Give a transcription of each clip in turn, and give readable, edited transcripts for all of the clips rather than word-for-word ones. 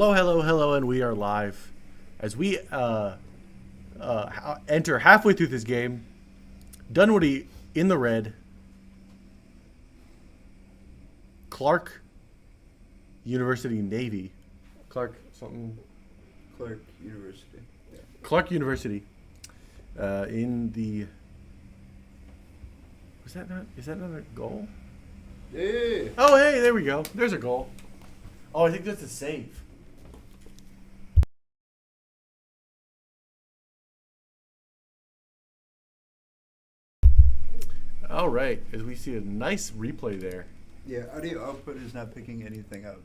Hello, hello, hello, and we are live. As we enter halfway through this game, Dunwoody in the red, Clarke University Navy. Clarke something. Clarke University. Yeah. Clarke University in the. Was that not? Is that not a goal? Yeah. Oh, hey, there we go. There's a goal. Oh, I think that's a save. All right, as we see a nice replay there. Yeah, audio output is not picking anything up.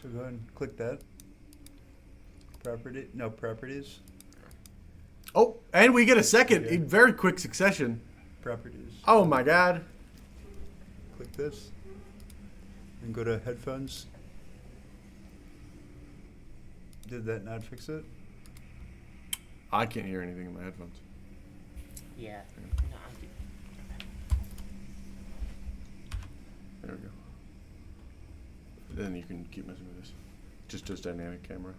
So go ahead and click that. Properties. Oh, and we get a second in very quick succession. Properties. Oh my God. Click this. And go to headphones. Did that not fix it? I can't hear anything in my headphones. Yeah. No, I'm good. There we go. Then you can keep messing with this. Just dynamic camera.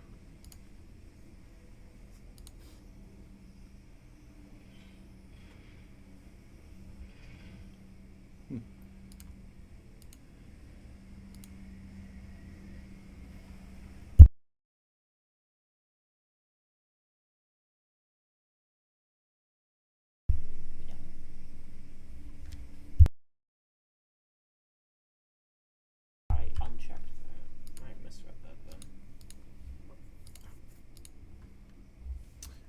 I unchecked that. I misread that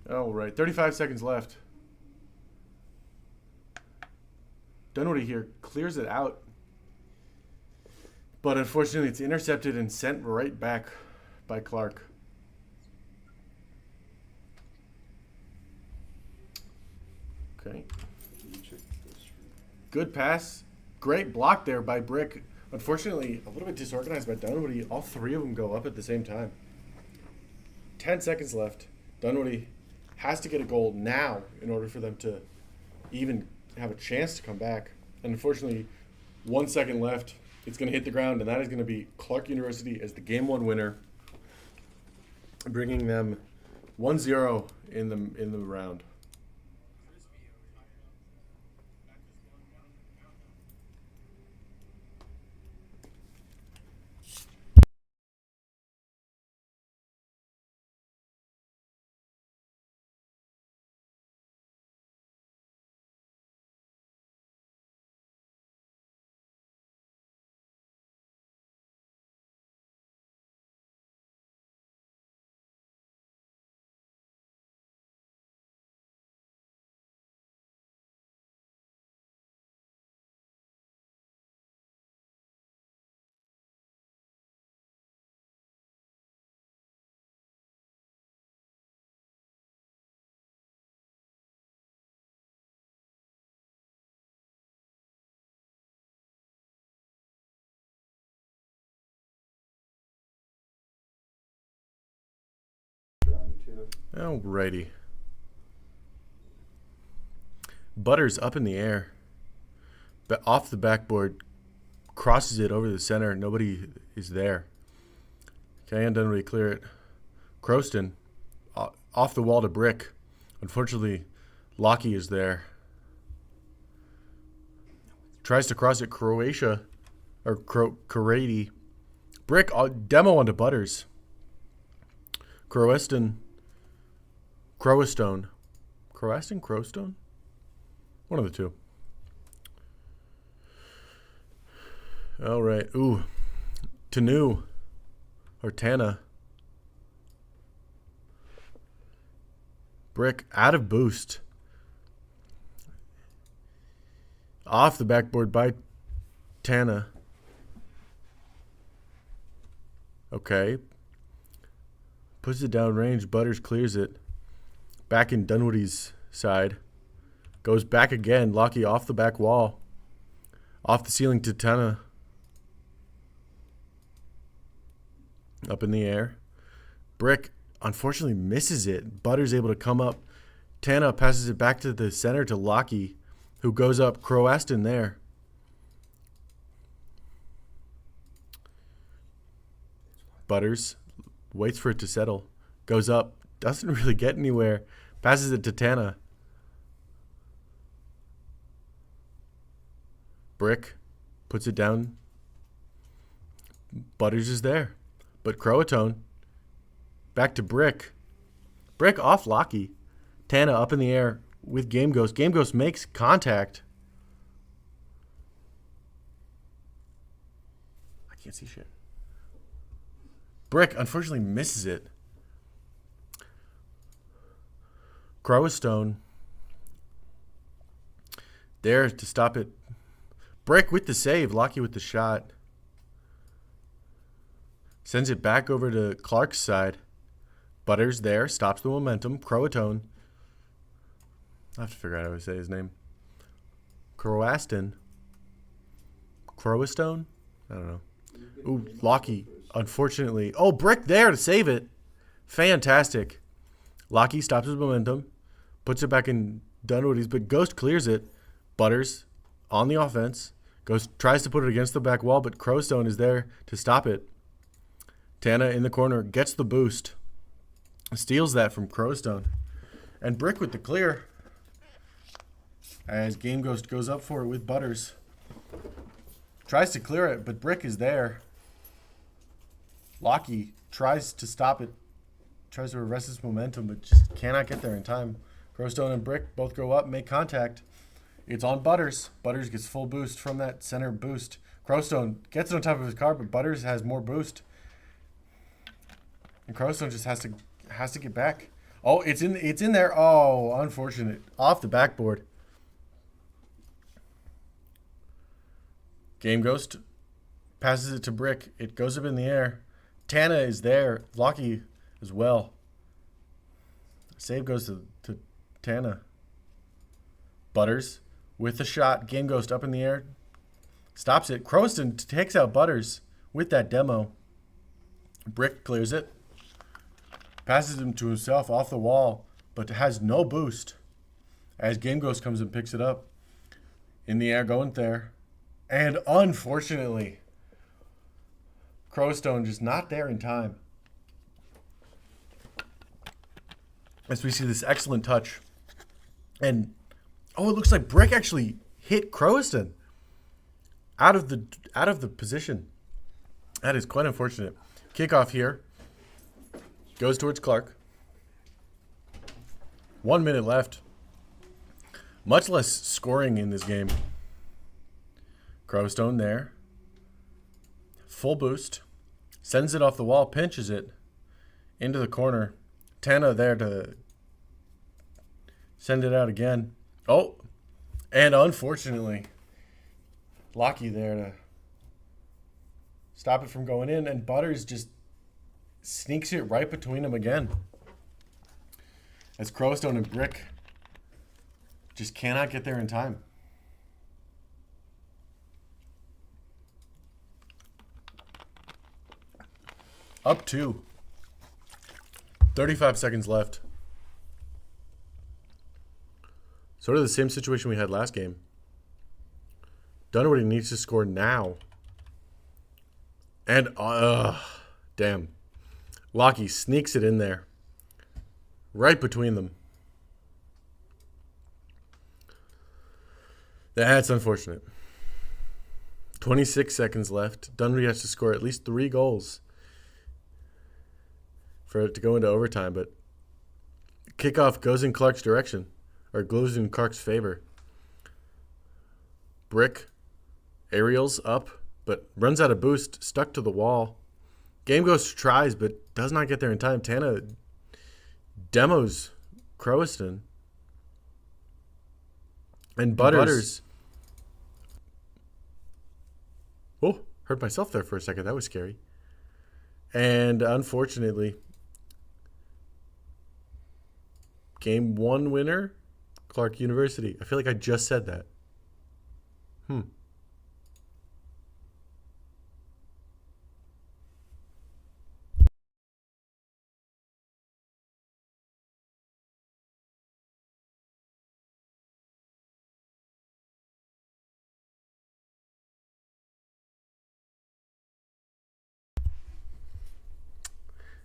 then. All right, 35 seconds left. Dunwoody here clears it out. But unfortunately, it's intercepted and sent right back by Clarke. Okay. Good pass. Great block there by Brick. Unfortunately, a little bit disorganized by Dunwoody. All three of them go up at the same time. 10 seconds left. Dunwoody has to get a goal now in order for them to even have a chance to come back. And unfortunately, 1 second left. It's going to hit the ground, and that is going to be Clarke University as the Game 1 winner, bringing them 1-0 in the round. Alrighty. Butters up in the air. But off the backboard. Crosses it over the center. Nobody is there. Okay, and Dunwoody clear it. Croston off the wall to Brick. Unfortunately, Lockie is there. Tries to cross it Croatia. Or Karady. Brick demo onto Butters. Crowstone. Crowstone? One of the two. All right. Ooh. Tanu. Or Tana. Brick out of boost. Off the backboard by Tana. Okay. Puts it down range. Butters clears it. Back in Dunwoody's side. Goes back again. Lockie off the back wall. Off the ceiling to Tana. Up in the air. Brick unfortunately misses it. Butters able to come up. Tana passes it back to the center to Lockie, who goes up. Crowaston there. Butters Waits for it to settle. Goes up. Doesn't really get anywhere. Passes it to Tana. Brick puts it down. Butters is there. But Croatone back to Brick. Brick off Lockie. Tana up in the air with Game Ghost. Game Ghost makes contact. I can't see shit. Brick unfortunately misses it. Crowstone there to stop it. Brick with the save. Lockie with the shot. Sends it back over to Clarke's side. Butters there. Stops the momentum. Croatone. I have to figure out how to say his name. Crowstone? I don't know. Ooh, Lockie, unfortunately. Oh, Brick there to save it. Fantastic. Lockie stops his momentum. Puts it back in Dunwoody's, but Ghost clears it. Butters on the offense. Ghost tries to put it against the back wall, but Crowstone is there to stop it. Tana in the corner gets the boost. Steals that from Crowstone. And Brick with the clear. As Game Ghost goes up for it with Butters. Tries to clear it, but Brick is there. Lockie tries to stop it. Tries to arrest its momentum, but just cannot get there in time. Crowstone and Brick both go up, make contact. It's on Butters. Butters gets full boost from that center boost. Crowstone gets it on top of his car, but Butters has more boost. And Crowstone just has to get back. Oh, it's in there. Oh, unfortunate. Off the backboard. Game Ghost passes it to Brick. It goes up in the air. Tana is there. Lockie as well. Save goes to Tana. Butters with the shot. Game Ghost up in the air. Stops it. Crowston takes out Butters with that demo. Brick clears it. Passes him to himself off the wall, but has no boost. As Game Ghost comes and picks it up. In the air, going there. And unfortunately, Crowstone just not there in time. As we see this excellent touch. And, oh, it looks like Brick actually hit Crowstone out of the position. That is quite unfortunate. Kickoff here. Goes towards Clarke. 1 minute left. Much less scoring in this game. Crowstone there. Full boost. Sends it off the wall. Pinches it into the corner. Tana there to send it out again. Oh, and unfortunately, Lockie there to stop it from going in. And Butters just sneaks it right between them again. As Crowstone and Brick just cannot get there in time. Up 2. 35 seconds left. Sort of the same situation we had last game. Dunwoody needs to score now. And, damn. Lockie sneaks it in there. Right between them. That's unfortunate. 26 seconds left. Dunwoody has to score at least 3 goals for it to go into overtime, but kickoff goes in Clarke's direction, or goes in Clarke's favor. Brick, aerials up, but runs out of boost, stuck to the wall. Game Ghost tries, but does not get there in time. Tana demos Crowston. And Butters. Oh, heard myself there for a second. That was scary. And unfortunately, Game 1 winner, Clarke University. I feel like I just said that.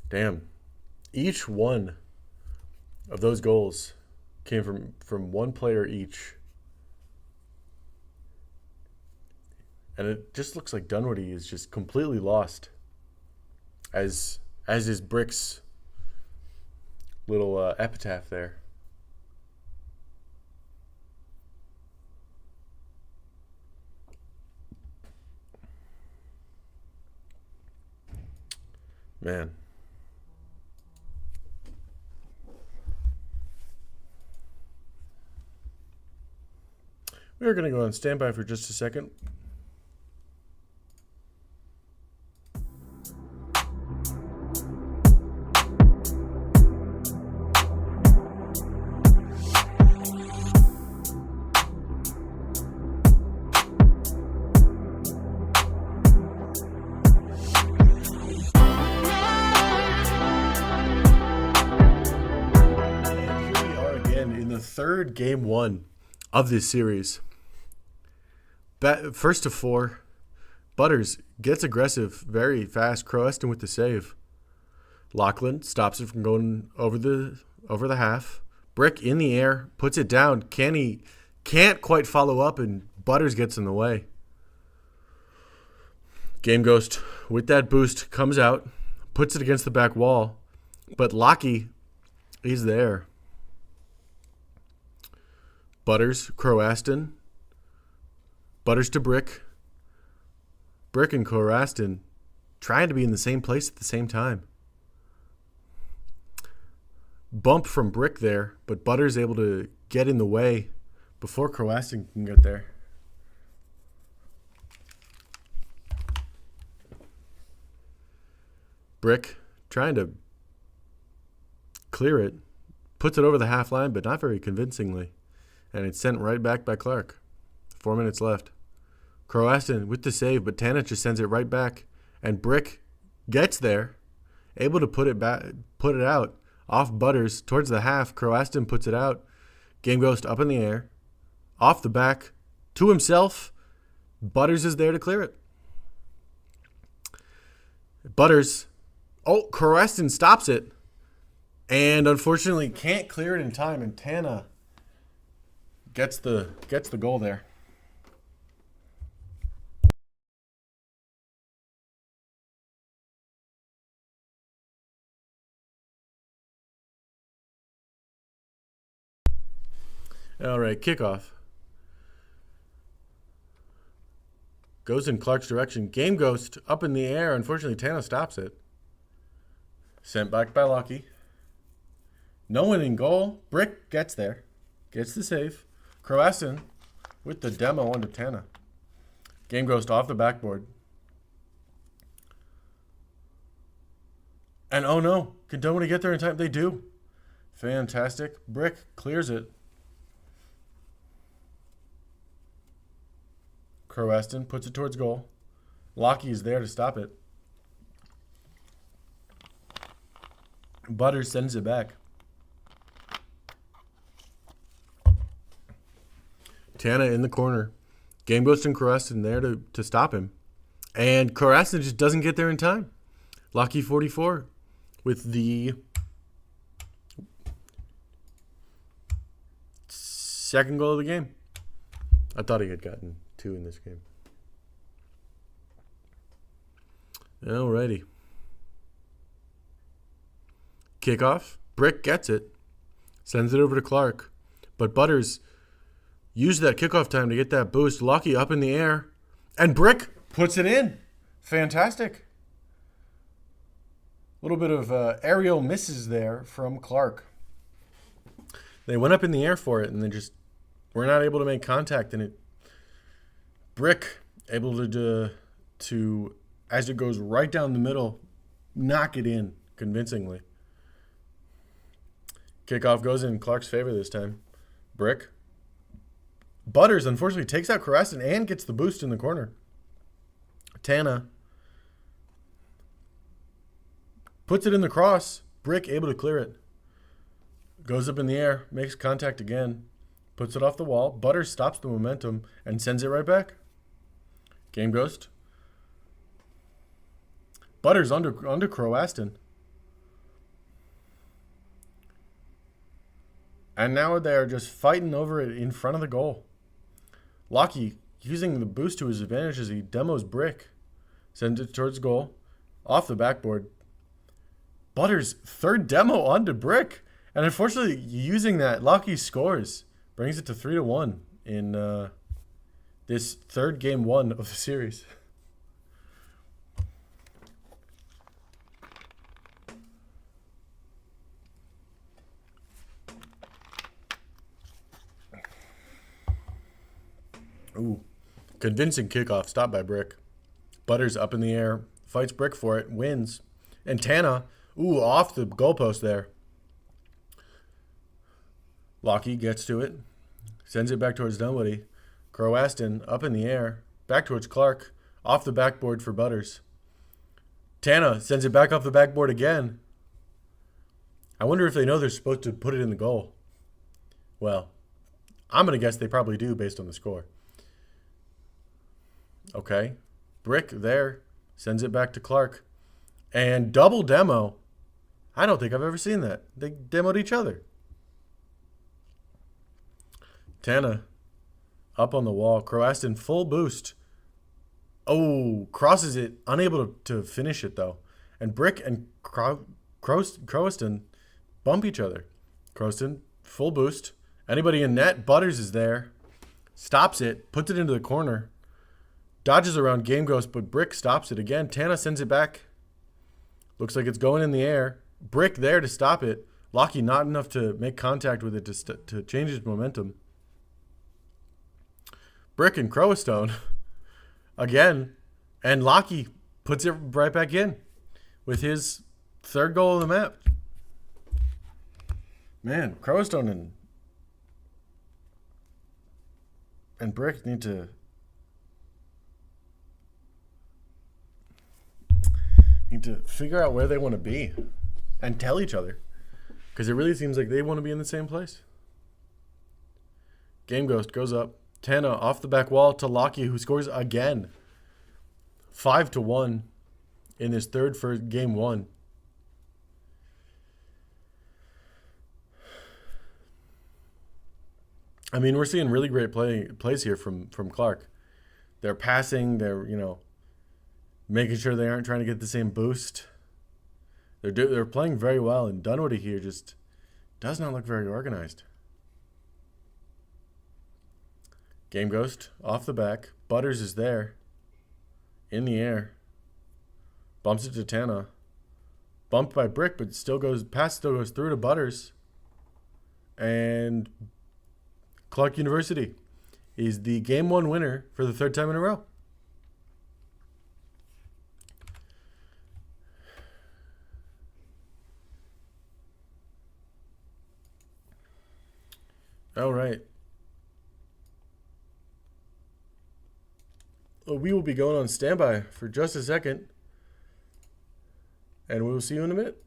Damn. Each one of those goals came from one player each. And it just looks like Dunwoody is just completely lost. As is Brick's little epitaph there. Man. We are going to go on standby for just a second. Third game one of this series. First to 4. Butters gets aggressive very fast. Croeston with the save. Lachlan stops it from going over the half. Brick in the air, puts it down. Can't quite follow up, and Butters gets in the way. Game Ghost with that boost comes out, puts it against the back wall, but Lockie, he's there. Butters, Croeston. Butters to Brick. Brick and Croeston trying to be in the same place at the same time. Bump from Brick there, but Butters able to get in the way before Croeston can get there. Brick trying to clear it. Puts it over the half line, but not very convincingly. And it's sent right back by Clarke. 4 minutes left. Croeston with the save, but Tana just sends it right back. And Brick gets there, able to put it out off Butters towards the half. Croeston puts it out. Game Ghost up in the air, off the back, to himself. Butters is there to clear it. Croeston stops it, and unfortunately can't clear it in time. And Tana gets the goal there. All right, kickoff. Goes in Clarke's direction. Game Ghost up in the air. Unfortunately, Tana stops it. Sent back by Lockie. No one in goal. Brick gets there. Gets the save. Croeston with the demo onto Tana. Game Ghost off the backboard. And oh no, can Dunwoody get there in time? They do. Fantastic. Brick clears it. Croeston puts it towards goal. Lockie is there to stop it. Butters sends it back. Tana in the corner. Game Ghost and Croeston there to stop him. And Croeston just doesn't get there in time. Lockie 44 with the second goal of the game. I thought he had gotten 2 in this game. Alrighty. Kickoff. Brick gets it. Sends it over to Clarke. But Butters used that kickoff time to get that boost. Lockie up in the air. And Brick puts it in. Fantastic. A little bit of aerial misses there from Clarke. They went up in the air for it, and they just were not able to make contact. And Brick able to as it goes right down the middle, knock it in convincingly. Kickoff goes in Clarke's favor this time. Brick. Butters, unfortunately, takes out Croeston and gets the boost in the corner. Tana puts it in the cross. Brick able to clear it. Goes up in the air, makes contact again, puts it off the wall. Butters stops the momentum and sends it right back. Game Ghost. Butters under Croeston. And now they're just fighting over it in front of the goal. Lockie using the boost to his advantage as he demos Brick. Sends it towards goal. Off the backboard. Butters' third demo onto Brick. And unfortunately, using that, Lockie scores. Brings it to 3-1 in this third game 1 of the series. Ooh, convincing kickoff, stopped by Brick. Butters up in the air, fights Brick for it, wins. And Tana, ooh, off the goalpost there. Lockie gets to it, sends it back towards Dunwoody. Croaston up in the air, back towards Clarke, off the backboard for Butters. Tana sends it back off the backboard again. I wonder if they know they're supposed to put it in the goal. Well, I'm going to guess they probably do based on the score. Okay. Brick there. Sends it back to Clarke. And double demo. I don't think I've ever seen that. They demoed each other. Tana up on the wall. Croaston full boost. Oh, crosses it. Unable to finish it, though. And Brick and Croaston bump each other. Croaston, full boost. Anybody in net? Butters is there. Stops it. Puts it into the corner. Dodges around Game Ghost, but Brick stops it again. Tana sends it back. Looks like it's going in the air. Brick there to stop it. Lockie not enough to make contact with it to change its momentum. Brick and Crowstone again. And Lockie puts it right back in with his third goal of the match. Man, Crowstone and Brick need to figure out where they want to be and tell each other, because it really seems like they want to be in the same place. Game Ghost goes up. Tana off the back wall to Lockie, who scores again. 5-1 in his third for game 1. I mean, we're seeing really great plays here from Clarke. They're passing. They're making sure they aren't trying to get the same boost. They're playing very well, and Dunwoody here just does not look very organized. Game Ghost off the back. Butters is there. In the air. Bumps it to Tana. Bumped by Brick, but pass still goes through to Butters. And Clarke University is the game 1 winner for the third time in a row. All right. Well, we will be going on standby for just a second, and we will see you in a minute.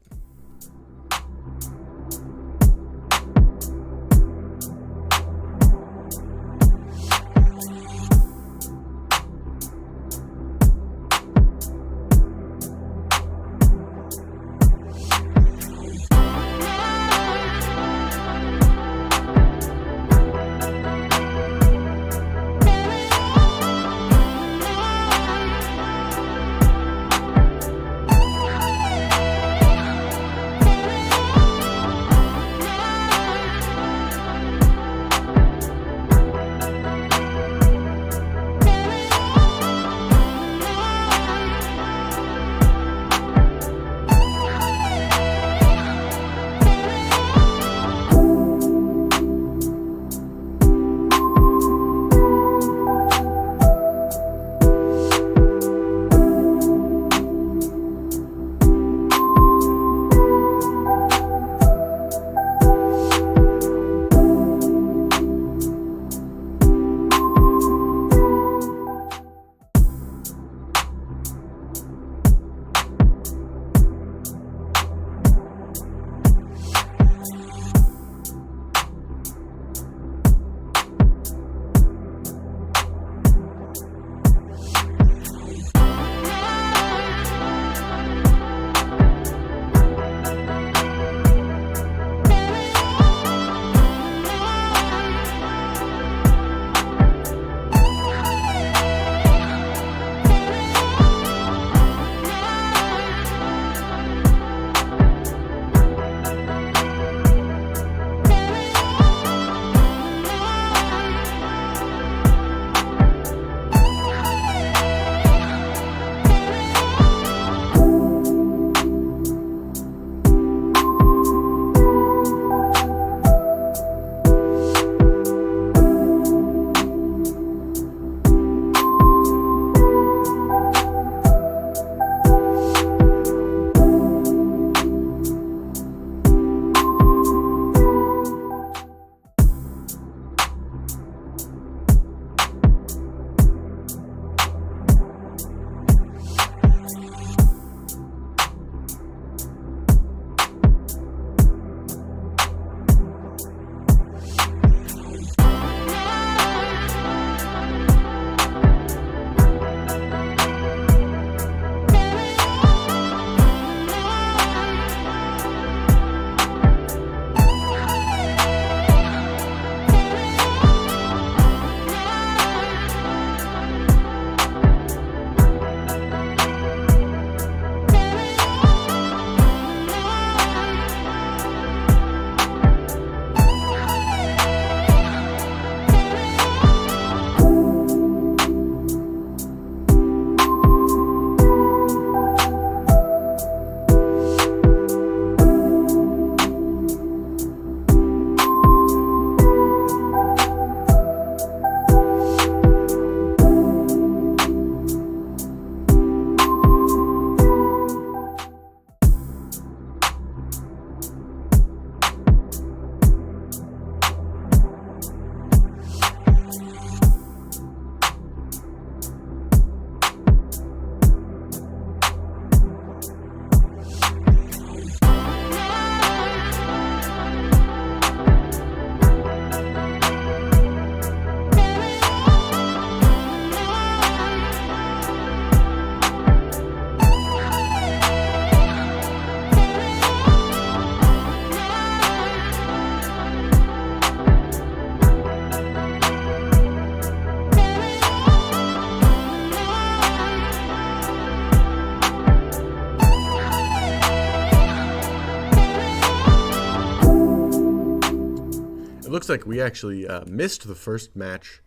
looks like we actually missed the first match.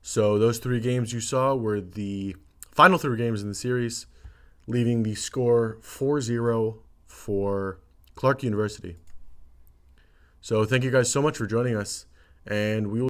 So those 3 games you saw were the final 3 games in the series, leaving the score 4-0 for Clarke University. So thank you guys so much for joining us, and we will